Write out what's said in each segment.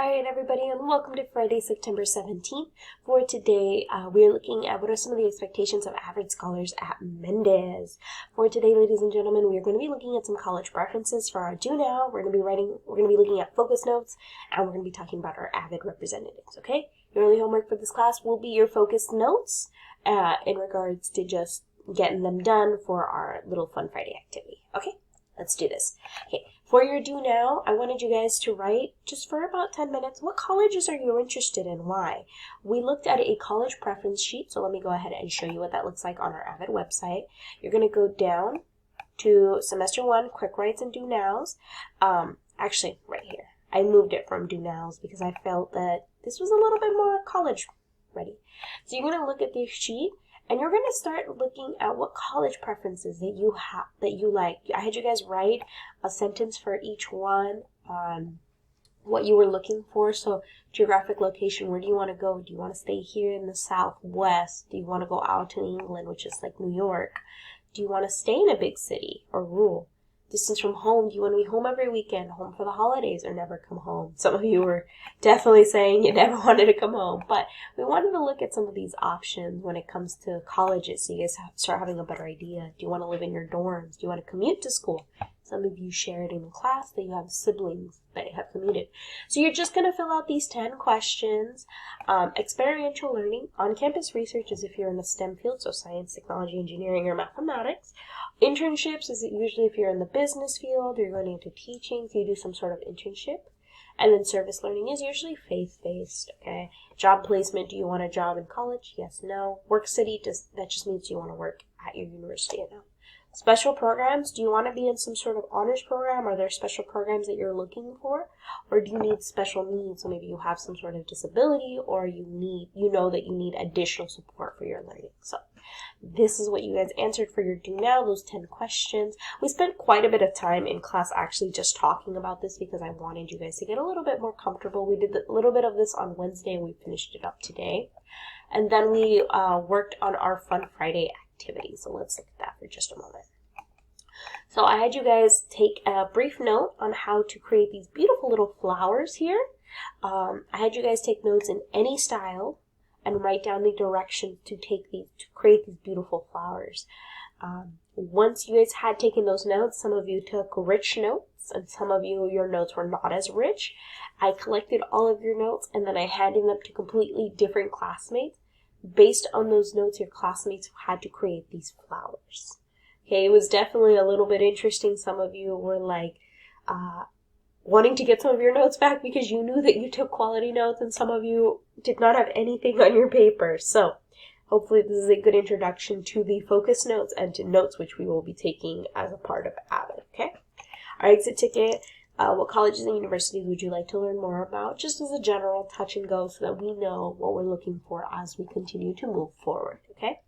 Alright everybody, and welcome to Friday, September 17th. For today, we're looking at what are some of the expectations of Avid scholars at Mendez. For today, ladies and gentlemen, we are going to be looking at some college preferences for our Do Now. We're going to be looking at focus notes, and we're going to be talking about our Avid representatives, okay? Your only homework for this class will be your focus notes in regards to just getting them done for our little Fun Friday activity, okay? Let's do this. Okay, for your Do Now, I wanted you guys to write, just for about 10 minutes, what colleges are you interested in, why? We looked at a college preference sheet, so let me go ahead and show you what that looks like on our Avid website. You're going to go down to Semester 1, Quick Writes and Do Nows. Actually, right here. I moved it from Do Nows because I felt that this was a little bit more college ready. So you're going to look at this sheet, and you're going to start looking at what college preferences that you have, that you like. I had you guys write a sentence for each one on what you were looking for. So geographic location, where do you want to go? Do you want to stay here in the Southwest? Do you want to go out to England, which is like New York? Do you want to stay in a big city or rural? Distance from home, do you want to be home every weekend, home for the holidays, or never come home? Some of you were definitely saying you never wanted to come home, but we wanted to look at some of these options when it comes to colleges so you guys start having a better idea. Do you want to live in your dorms? Do you want to commute to school? Some of you shared in class that you have siblings that have commuted. So you're just going to fill out these 10 questions. Experiential learning, on-campus research is if you're in the STEM field, so science, technology, engineering, or mathematics. Internships is usually if you're in the business field, you're going into teaching, so you do some sort of internship. And then service learning is usually faith-based, okay? Job placement, do you want a job in college? Yes, no. Work city, that just means you want to work at your university, you know. Special programs, do you want to be in some sort of honors program? Are there special programs that you're looking for? Or do you need special needs? So maybe you have some sort of disability, or you know that you need additional support for your learning. So this is what you guys answered for your Do Now, those 10 questions. We spent quite a bit of time in class actually just talking about this because I wanted you guys to get a little bit more comfortable. We did a little bit of this on Wednesday and we finished it up today. And then we worked on our Fun Friday activity. So let's look at that for just a moment. So I had you guys take a brief note on how to create these beautiful little flowers here. I had you guys take notes in any style and write down the direction to create these beautiful flowers. Once you guys had taken those notes, some of you took rich notes and some of you, your notes were not as rich. I collected all of your notes and then I handed them to completely different classmates. Based on those notes, your classmates had to create these flowers. Okay, it was definitely a little bit interesting. Some of you were like wanting to get some of your notes back because you knew that you took quality notes, and some of you did not have anything on your paper. So hopefully this is a good introduction to the focus notes and to notes which we will be taking as a part of Avid, okay? Our exit ticket, what colleges and universities would you like to learn more about? Just as a general touch and go so that we know what we're looking for as we continue to move forward, okay?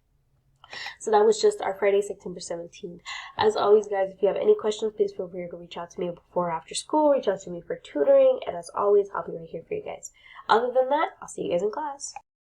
So that was just our Friday, September 17th. As always, guys, if you have any questions, please feel free to reach out to me before or after school. Reach out to me for tutoring. And as always, I'll be right here for you guys. Other than that, I'll see you guys in class.